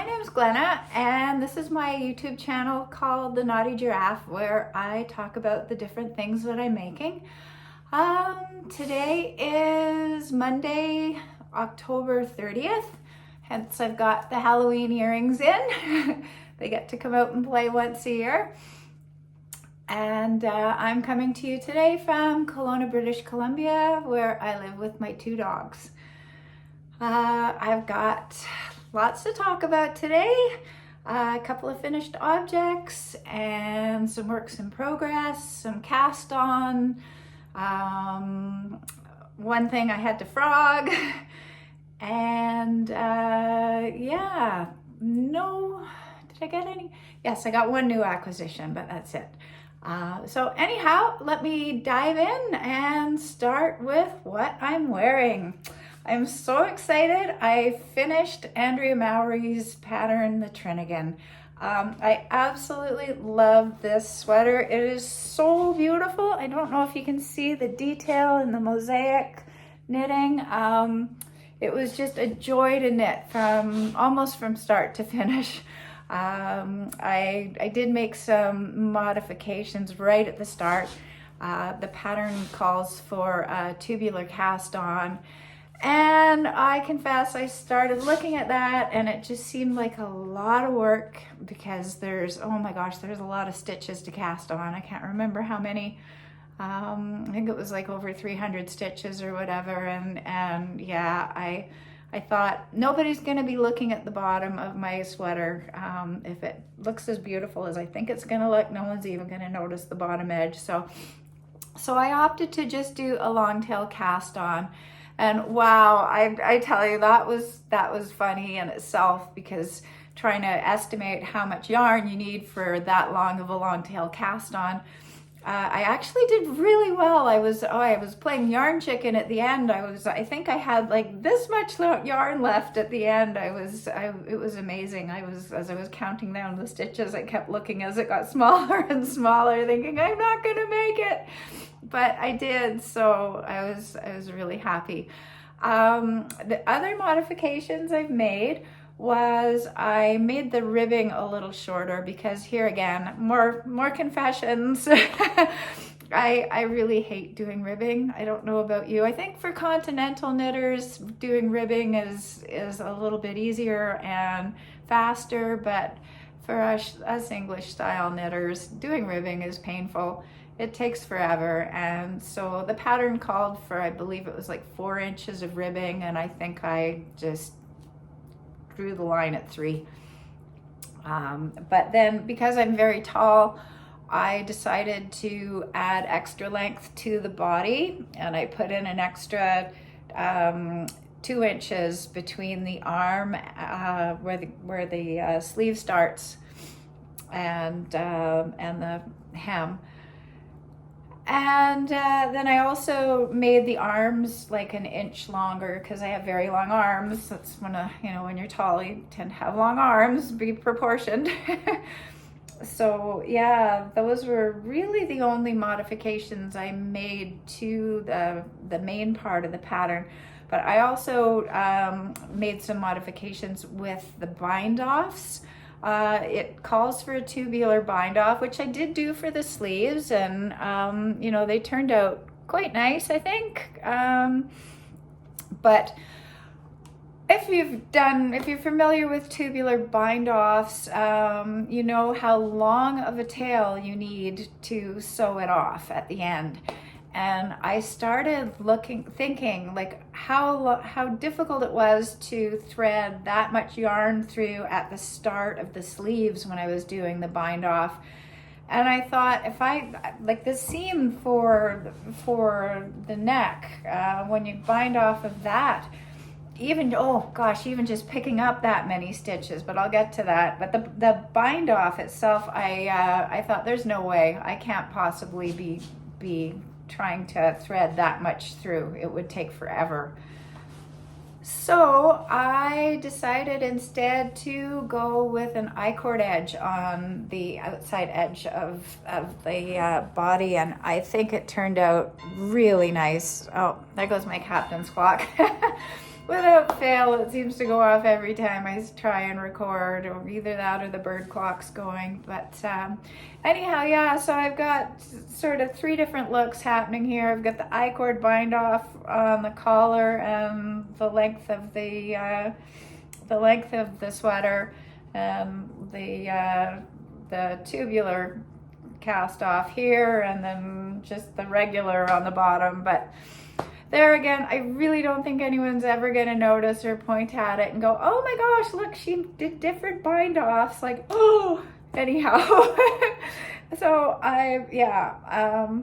My name's Glenna, and this is my YouTube channel called the Knotty Giraffe, where I talk about the different things that I'm making. Today is Monday, October 30th, hence I've got the Halloween earrings in. They get to come out and play once a year. And I'm coming to you today from Kelowna, British Columbia, where I live with my two dogs. I've got lots to talk about today. A couple of finished objects and some works in progress, some cast on. One thing I had to frog. And yeah, no, did I get any? Yes, I got one new acquisition, but that's it. So anyhow, let me dive in and start with what I'm wearing. I'm so excited. I finished Andrea Mowry's pattern, the Trinigan. I absolutely love this sweater. It is so beautiful. I don't know if you can see the detail in the mosaic knitting. It was just a joy to knit almost from start to finish. I did make some modifications right at the start. The pattern calls for a tubular cast on. And I confess, I started looking at that and it just seemed like a lot of work because oh my gosh, there's a lot of stitches to cast on. I can't remember how many. I think it was like over 300 stitches or whatever. And yeah, I thought nobody's gonna be looking at the bottom of my sweater. If it looks as beautiful as I think it's gonna look, no one's even gonna notice the bottom edge. So I opted to just do a long tail cast on. And wow, I tell you, that was funny in itself, because trying to estimate how much yarn you need for that long of a long tail cast on. I actually did really well. I was playing yarn chicken at the end. I think I had like this much yarn left at the end. It was amazing. As I was counting down the stitches, I kept looking as it got smaller and smaller, thinking I'm not gonna make it. But I did, so I was really happy. The other modifications I've made was I made the ribbing a little shorter, because here again, more confessions. I really hate doing ribbing. I don't know about you. I think for continental knitters, doing ribbing is a little bit easier and faster, but for us English style knitters, doing ribbing is painful. It takes forever. And so the pattern called for, I believe it was like 4 inches of ribbing, and I think I just drew the line at 3. But then because I'm very tall, I decided to add extra length to the body, and I put in an extra 2 inches between the arm where the sleeve starts and the hem. And then I also made the arms like an inch longer, because I have very long arms. That's when you're tall, you tend to have long arms, be proportioned. So yeah, those were really the only modifications I made to the main part of the pattern. But I also made some modifications with the bind-offs. It calls for a tubular bind off, which I did do for the sleeves, and they turned out quite nice, I think. But if you're familiar with tubular bind offs, you know how long of a tail you need to sew it off at the end. And I started thinking like how difficult it was to thread that much yarn through at the start of the sleeves when I was doing the bind off. And I thought, if I like the seam for the neck, when you bind off of that, even just picking up that many stitches, but I'll get to that. But the bind off itself, I thought, there's no way I can't possibly be trying to thread that much through. It would take forever. So I decided instead to go with an I-cord edge on the outside edge of the body, and I think it turned out really nice. Oh, there goes my captain squawk. without fail, it seems to go off every time I try and record, or either that or the bird clock's going. But anyhow, yeah, so I've got sort of 3 different looks happening here. I've got the I-cord bind off on the collar and the length of the sweater, and the tubular cast off here, and then just the regular on the bottom. But there again, I really don't think anyone's ever gonna notice or point at it and go, oh my gosh, look, she did different bind offs. Like, oh, anyhow. So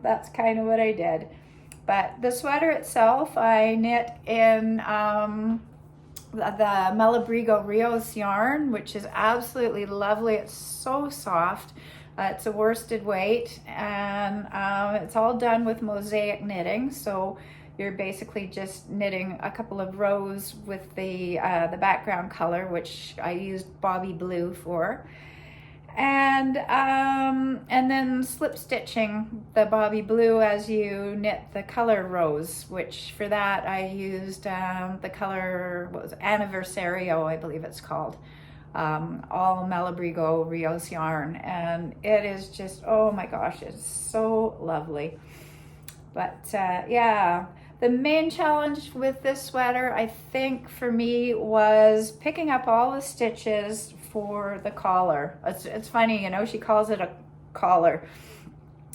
that's kind of what I did. But the sweater itself, I knit in the Malabrigo Rios yarn, which is absolutely lovely. It's so soft. It's a worsted weight, and it's all done with mosaic knitting. So you're basically just knitting a couple of rows with the background color, which I used Bobby Blue for, and then slip stitching the Bobby Blue as you knit the color rows, which for that I used the color, what was it? Anniversario, I believe it's called. All Malabrigo Rios yarn, and it is just, oh my gosh, it's so lovely. But yeah, the main challenge with this sweater, I think for me, was picking up all the stitches for the collar. It's funny, you know, she calls it a collar,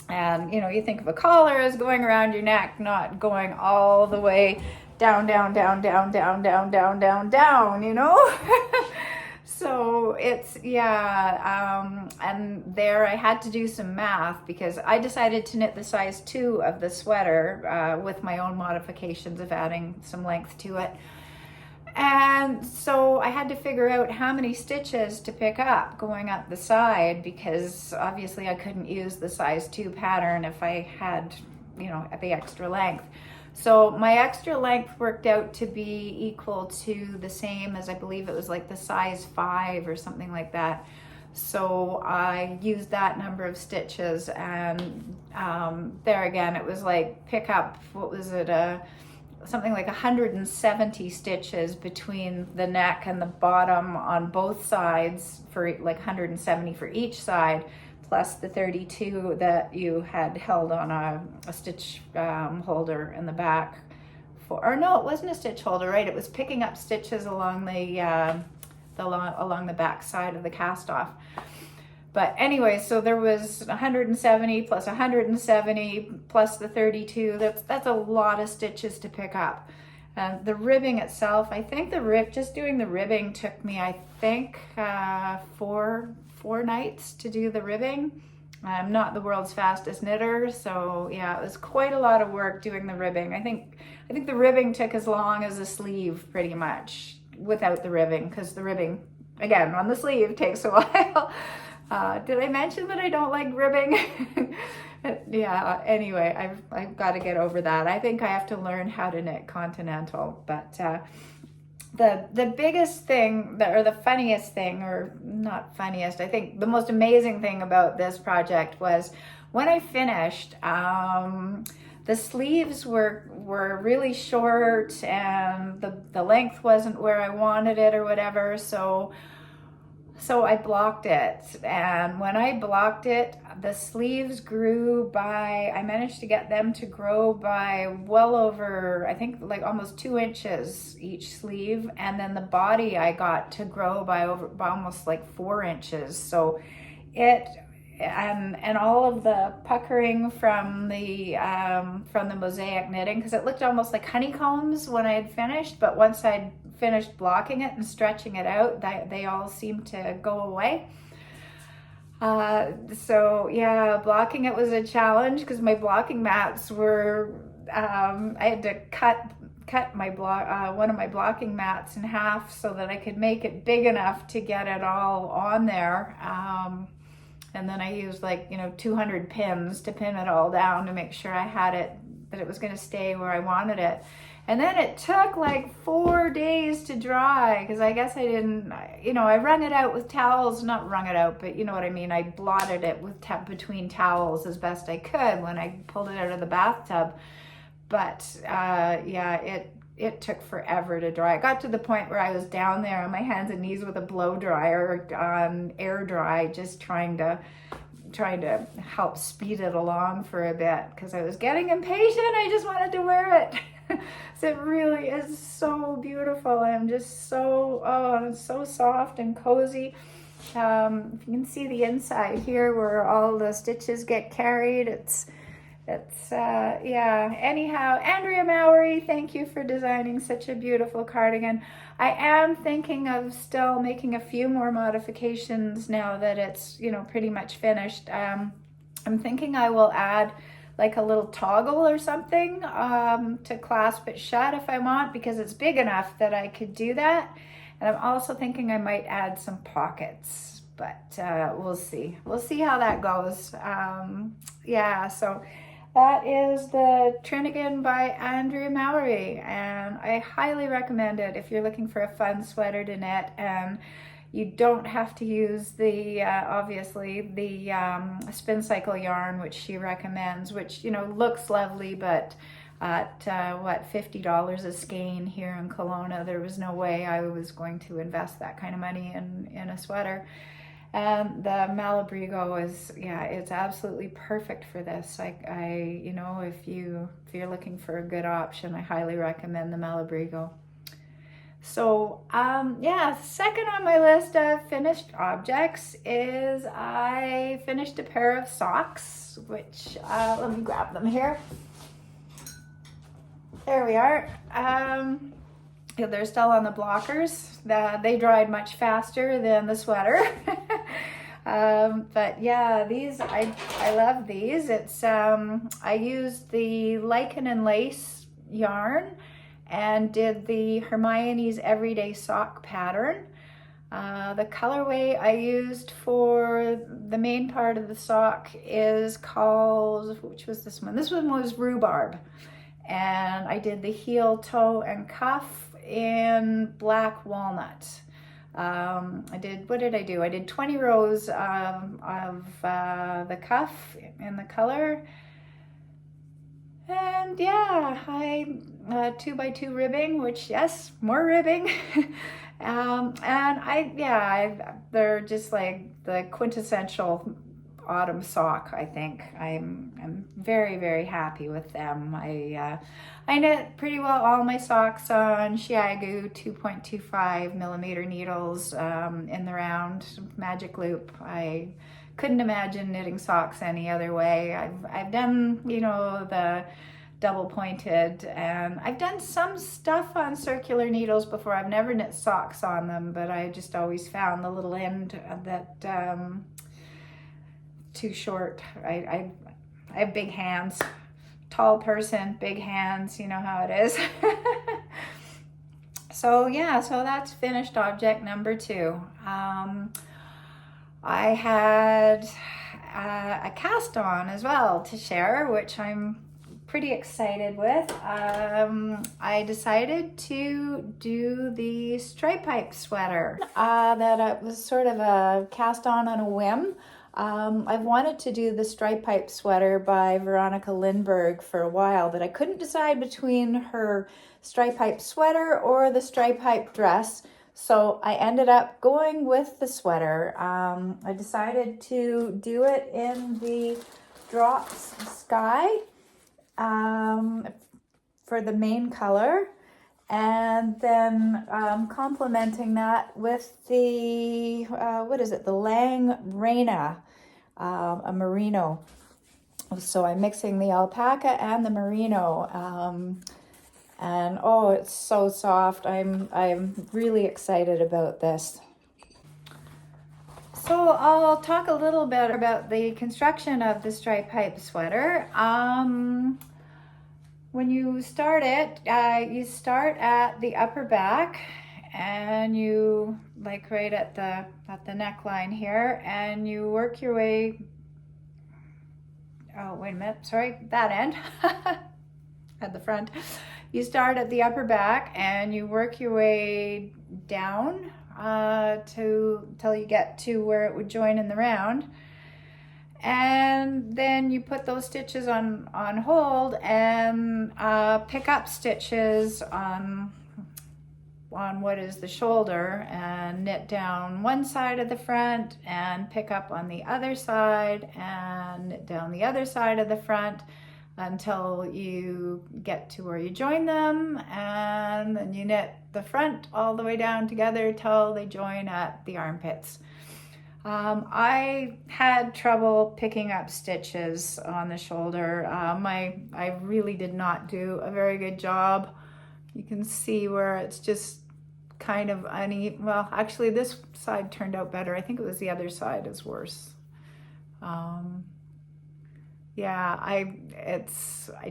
and you know, you think of a collar as going around your neck, not going all the way down, down, down, down, down, down, down, down, down, you know. So it's, yeah, and there I had to do some math, because I decided to knit the size 2 of the sweater with my own modifications of adding some length to it. And so I had to figure out how many stitches to pick up going up the side, because obviously I couldn't use the size 2 pattern if I had, you know, the extra length. So my extra length worked out to be equal to the same as, I believe it was like the size 5 or something like that. So I used that number of stitches, and there again, it was like pick up, what was it, something like 170 stitches between the neck and the bottom on both sides, for like 170 for each side, plus the 32 that you had held on a stitch holder in the back. Or no, it wasn't a stitch holder, right? It was picking up stitches along along the back side of the cast off. But anyway, so there was 170 plus 170 plus the 32. That's a lot of stitches to pick up. And the ribbing itself, I think just doing the ribbing took me, I think, four nights to do the ribbing. I'm not the world's fastest knitter, so yeah, it was quite a lot of work doing the ribbing. I think the ribbing took as long as the sleeve, pretty much, without the ribbing, because the ribbing, again, on the sleeve takes a while. Did I mention that I don't like ribbing? Yeah, anyway, I've got to get over that. I think I have to learn how to knit continental. But the biggest thing, or the funniest thing, or not funniest, I think the most amazing thing about this project was when I finished, the sleeves were really short, and the length wasn't where I wanted it or whatever, so I blocked it. And when I blocked it, the sleeves grew by, I managed to get them to grow by well over, I think like almost 2 inches each sleeve. And then the body I got to grow by almost like 4 inches. So and all of the puckering from the mosaic knitting, because it looked almost like honeycombs when I had finished, but once I'd finished blocking it and stretching it out, they all seemed to go away. So yeah, blocking it was a challenge, because my blocking mats were, I had to cut my one of my blocking mats in half so that I could make it big enough to get it all on there. And then I used 200 pins to pin it all down to make sure I had it, that it was going to stay where I wanted it. And then it took like 4 days to dry, because I guess I didn't, I wrung it out with towels, not wrung it out, but you know what I mean. I blotted it with between towels as best I could when I pulled it out of the bathtub. But yeah, it it took forever to dry. It got to the point where I was down there on my hands and knees with a blow dryer on air dry, just trying to help speed it along for a bit because I was getting impatient. I just wanted to wear it. So it really is so beautiful. I'm just so, oh, it's so soft and cozy. If you can see the inside here where all the stitches get carried, it's yeah. Anyhow, Andrea Mowry, thank you for designing such a beautiful cardigan. I am thinking of still making a few more modifications now that it's, you know, pretty much finished. I'm thinking I will add like a little toggle or something to clasp it shut if I want, because it's big enough that I could do that. And I'm also thinking I might add some pockets, but we'll see. We'll see how that goes. Yeah, so that is the Trinigan by Andrea Mowry, and I highly recommend it if you're looking for a fun sweater to knit. And you don't have to use the, obviously, the spin cycle yarn, which she recommends, which, you know, looks lovely, but at, what, $50 a skein here in Kelowna, there was no way I was going to invest that kind of money in a sweater. And the Malabrigo is, yeah, it's absolutely perfect for this. You know, if you're looking for a good option, I highly recommend the Malabrigo. So, yeah, second on my list of finished objects is I finished a pair of socks, which, let me grab them here. There we are. They're still on the blockers. They dried much faster than the sweater. But yeah, these, I love these. It's, I used the Lichen and Lace yarn and did the Hermione's Everyday Sock pattern. The colorway I used for the main part of the sock is called, which was this one? This one was Rhubarb. And I did the heel, toe, and cuff in Black Walnut. What did I do? I did 20 rows of the cuff in the color. And yeah, I 2x2 ribbing, which, yes, more ribbing. And they're just like the quintessential autumn sock. I think I'm very, very happy with them. I knit pretty well all my socks on Chiagu 2.25 millimeter needles in the round magic loop. I couldn't imagine knitting socks any other way. I've done, you know, the double pointed, and I've done some stuff on circular needles before. I've never knit socks on them, but I just always found the little end that too short. I have big hands, tall person, big hands, you know how it is. So yeah, so that's finished object number 2. I had a cast on as well to share, which I'm pretty excited with. I decided to do the stripe pipe sweater that was sort of a cast on a whim. I've wanted to do the stripe pipe sweater by Veronica Lindberg for a while, but I couldn't decide between her stripe pipe sweater or the stripe pipe dress. So I ended up going with the sweater. I decided to do it in the Drops Sky for the main color, and then complementing that with the, the Lang Reina, a merino. So I'm mixing the alpaca and the merino. And oh, it's so soft. I'm really excited about this. So I'll talk a little bit about the construction of the stripe pipe sweater. When you start it, you start at the upper back, and you, like, right at the neckline here, and you work your way. Oh, wait a minute. Sorry, that end at the front. You start at the upper back and you work your way down till you get to where it would join in the round. and then you put those stitches on hold and pick up stitches on what is the shoulder, and knit down one side of the front and pick up on the other side and knit down the other side of the front until you get to where you join them, and then you knit the front all the way down together till they join at the armpits. I had trouble picking up stitches on the shoulder. I really did not do a very good job. You can see where it's just kind of uneven. Well, actually this side turned out better. I think it was the other side is worse. Yeah, I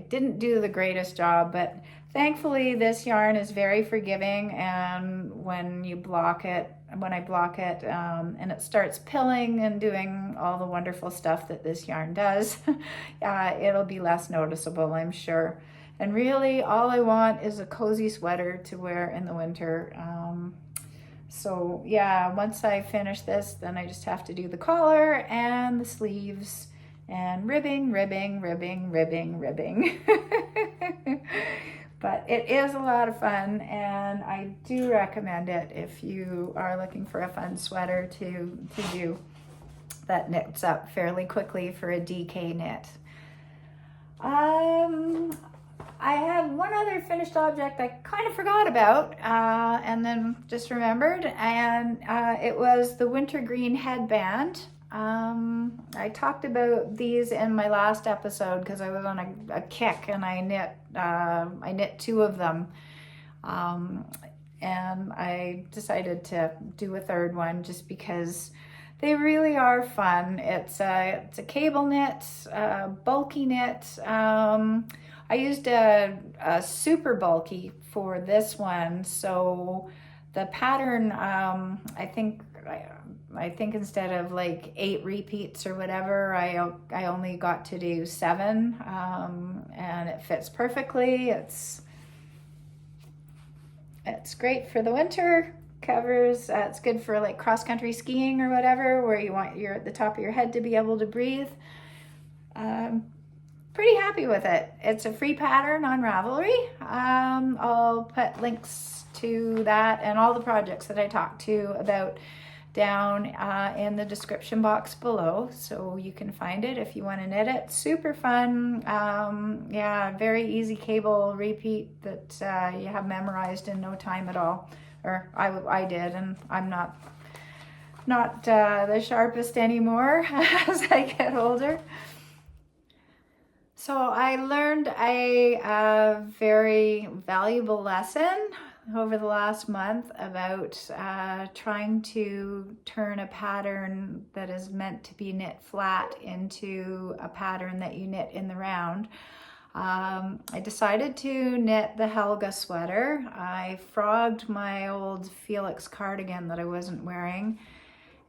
didn't do the greatest job, but thankfully this yarn is very forgiving, and when I block it, and it starts pilling and doing all the wonderful stuff that this yarn does, it'll be less noticeable, I'm sure. And really all I want is a cozy sweater to wear in the winter. So yeah, once I finish this, then I just have to do the collar and the sleeves and ribbing. But it is a lot of fun, and I do recommend it if you are looking for a fun sweater to do that knits up fairly quickly for a DK knit. I have one other finished object I kind of forgot about and then just remembered, and it was the wintergreen headband. I talked about these in my last episode because I was on a kick, and I knit 2 of them, and I decided to do a 3rd one just because they really are fun. It's a cable knit, bulky knit. I used a super bulky for this one, so the pattern, I think instead of like 8 repeats or whatever, I only got to do 7, and it fits perfectly. It's great for the winter. Covers, it's good for like cross-country skiing or whatever, where you want the top of your head to be able to breathe. Pretty happy with it. It's a free pattern on Ravelry. I'll put links to that and all the projects that I talked to about down in the description box below, so you can find it if you want to knit it. Super fun. Yeah, very easy cable repeat that you have memorized in no time at all, or I did, and I'm not the sharpest anymore as I get older. So I learned a very valuable lesson over the last month about trying to turn a pattern that is meant to be knit flat into a pattern that you knit in the round. I decided to knit the Helga Sweater. I frogged my old Felix cardigan that I wasn't wearing,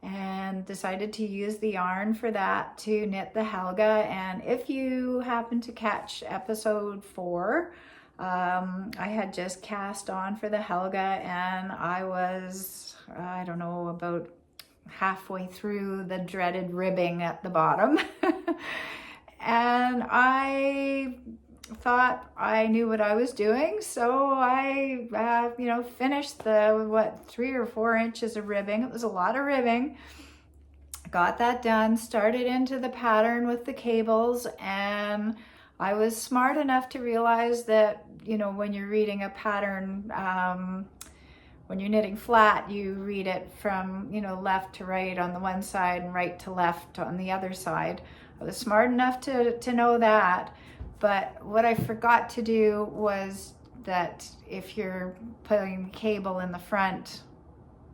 and decided to use the yarn for that to knit the Helga. And if you happen to catch episode 4, I had just cast on for the Helga, and I was, I don't know, about halfway through the dreaded ribbing at the bottom. And I thought I knew what I was doing, so I finished the 3 or 4 inches of ribbing. It was a lot of ribbing. Got that done, started into the pattern with the cables, and I was smart enough to realize that, when you're reading a pattern, when you're knitting flat, you read it from, left to right on the one side and right to left on the other side. I was smart enough to know that. But what I forgot to do was that if you're putting cable in the front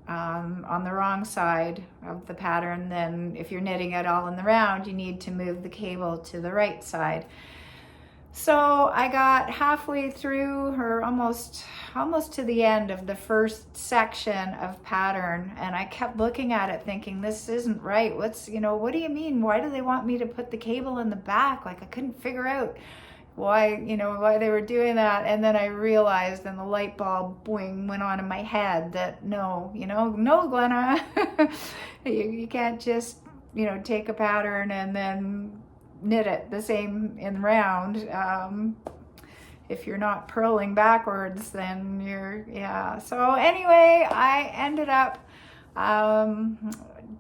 on the wrong side of the pattern, then if you're knitting it all in the round, you need to move the cable to the right side. So I got halfway through, or almost to the end of the first section of pattern, and I kept looking at it thinking, this isn't right. What do you mean? Why do they want me to put the cable in the back? Like, I couldn't figure out why they were doing that. And then I realized, and the light bulb boing went on in my head, that no, Glenna, you can't just you know, take a pattern and then knit it the same in round. If you're not purling backwards, then you're, yeah. So anyway, I ended up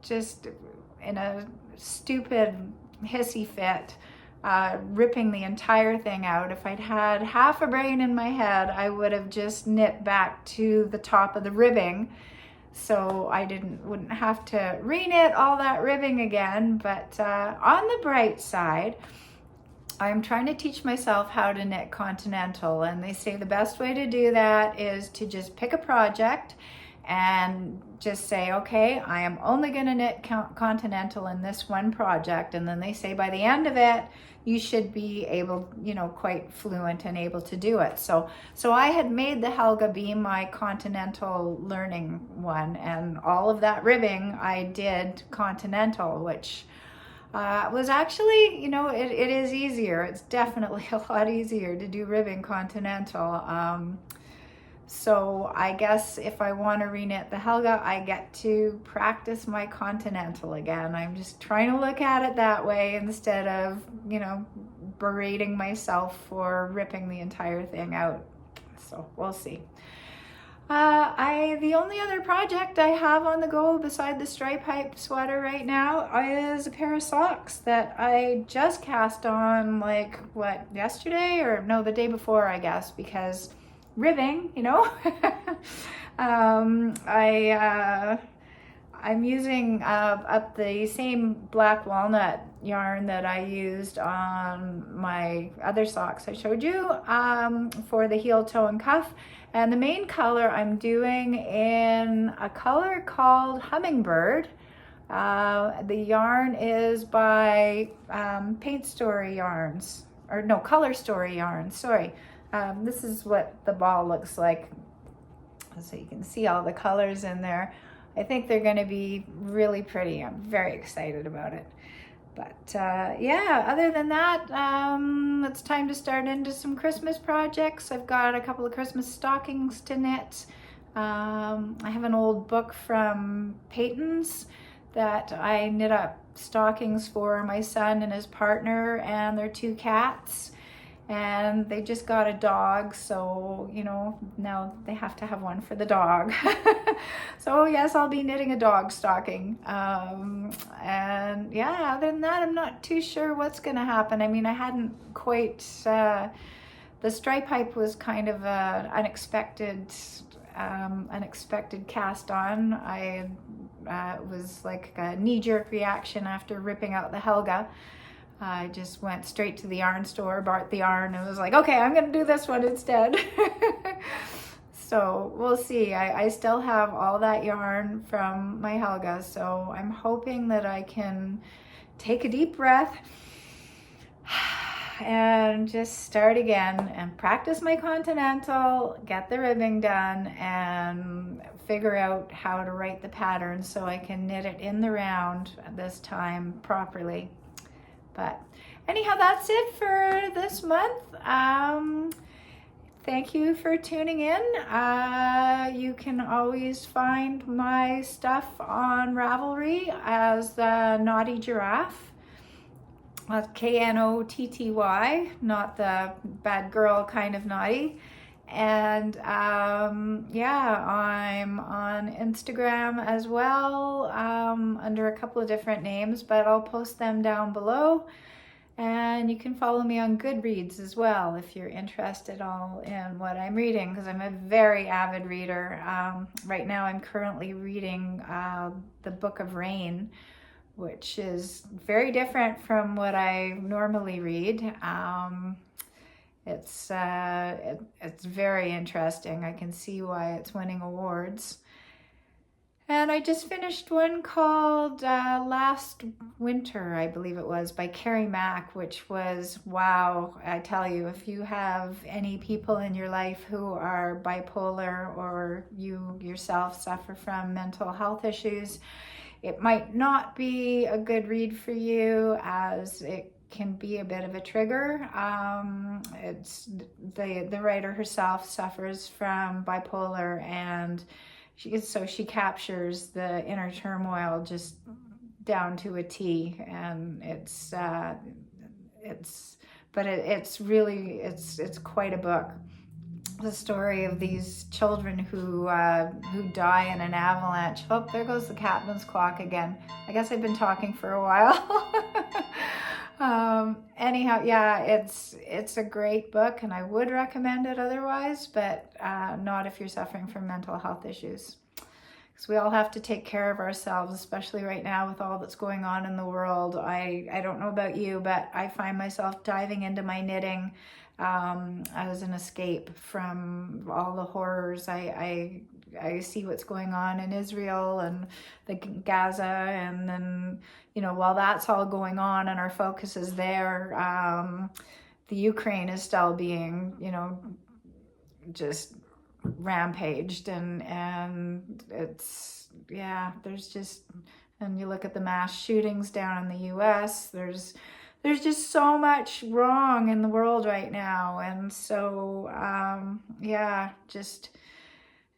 just in a stupid hissy fit, ripping the entire thing out. If I'd had half a brain in my head, I would have just knit back to the top of the ribbing, so I wouldn't have to re-knit all that ribbing again. But on the bright side, I'm trying to teach myself how to knit continental, and they say the best way to do that is to just pick a project and just say, okay, I am only going to knit continental in this one project. And then they say by the end of it, you should be able, you know, quite fluent and able to do it. So I had made the Helga be my continental learning one, and all of that ribbing I did continental, which was actually, you know, it is easier. It's definitely a lot easier to do ribbing continental. So I guess if I want to reknit the Helga, I get to practice my continental again. I'm just trying to look at it that way instead of, you know, berating myself for ripping the entire thing out. So we'll see. The only other project I have on the go beside the stripe hype sweater right now is a pair of socks that I just cast on, like, what, yesterday? Or no, the day before, I guess, because ribbing, you know. I'm using up the same black walnut yarn that I used on my other socks I showed you for the heel, toe, and cuff. And the main color I'm doing in a color called Hummingbird. The yarn is by Paint Story Yarns, or no, Color Story Yarns, sorry. This is what the ball looks like. So you can see all the colors in there. I think they're going to be really pretty. I'm very excited about it. But yeah, other than that, it's time to start into some Christmas projects. I've got a couple of Christmas stockings to knit. I have an old book from Peyton's that I knit up stockings for my son and his partner and their 2 cats. And they just got a dog, so, you know, now they have to have one for the dog. So yes, I'll be knitting a dog stocking. And yeah, other than that, I'm not too sure what's gonna happen. I mean, I hadn't quite, the stripe hype was kind of a unexpected cast on. It was like a knee-jerk reaction after ripping out the Helga. I just went straight to the yarn store, bought the yarn, and was like, okay, I'm gonna do this one instead. So we'll see. I still have all that yarn from my Helga, so I'm hoping that I can take a deep breath and just start again and practice my continental, get the ribbing done, and figure out how to write the pattern so I can knit it in the round this time properly. But anyhow, that's it for this month. Thank you for tuning in. You can always find my stuff on Ravelry as the Knotty Giraffe. That's Knotty, not the bad girl kind of naughty. And yeah, I'm on Instagram as well, under a couple of different names, but I'll post them down below. And you can follow me on Goodreads as well if you're interested all in what I'm reading, because I'm a very avid reader. Right now I'm currently reading the Book of Rain, which is very different from what I normally read. It's very interesting. I can see why it's winning awards. And I just finished one called Last Winter, I believe it was, by Carrie Mack, which was, wow, I tell you, if you have any people in your life who are bipolar or you yourself suffer from mental health issues, it might not be a good read for you, as it can be a bit of a trigger. It's the writer herself suffers from bipolar, and she captures the inner turmoil just down to a T, and it's really, it's quite a book. The story of these children who die in an avalanche. Oh, there goes the captain's clock again. I guess I've been talking for a while. Anyhow, yeah, it's a great book, and I would recommend it otherwise, but not if you're suffering from mental health issues. Because we all have to take care of ourselves, especially right now with all that's going on in the world. I don't know about you, but I find myself diving into my knitting as an escape from all the horrors. I see what's going on in Israel and the Gaza, and then, you know, while that's all going on and our focus is there, the Ukraine is still being, you know, just rampaged, and it's, yeah, there's just, and you look at the mass shootings down in the US, there's just so much wrong in the world right now. And so yeah, just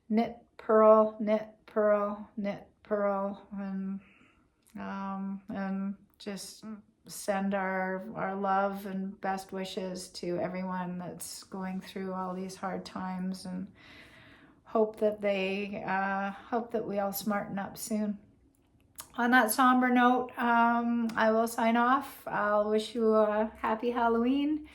knit, purl, knit, purl, knit, purl, and just send our love and best wishes to everyone that's going through all these hard times, and hope that we all smarten up soon. On that somber note, I will sign off. I'll wish you a happy Halloween,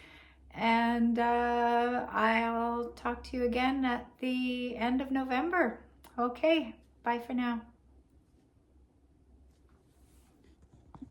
and I'll talk to you again at the end of November. Okay, bye for now.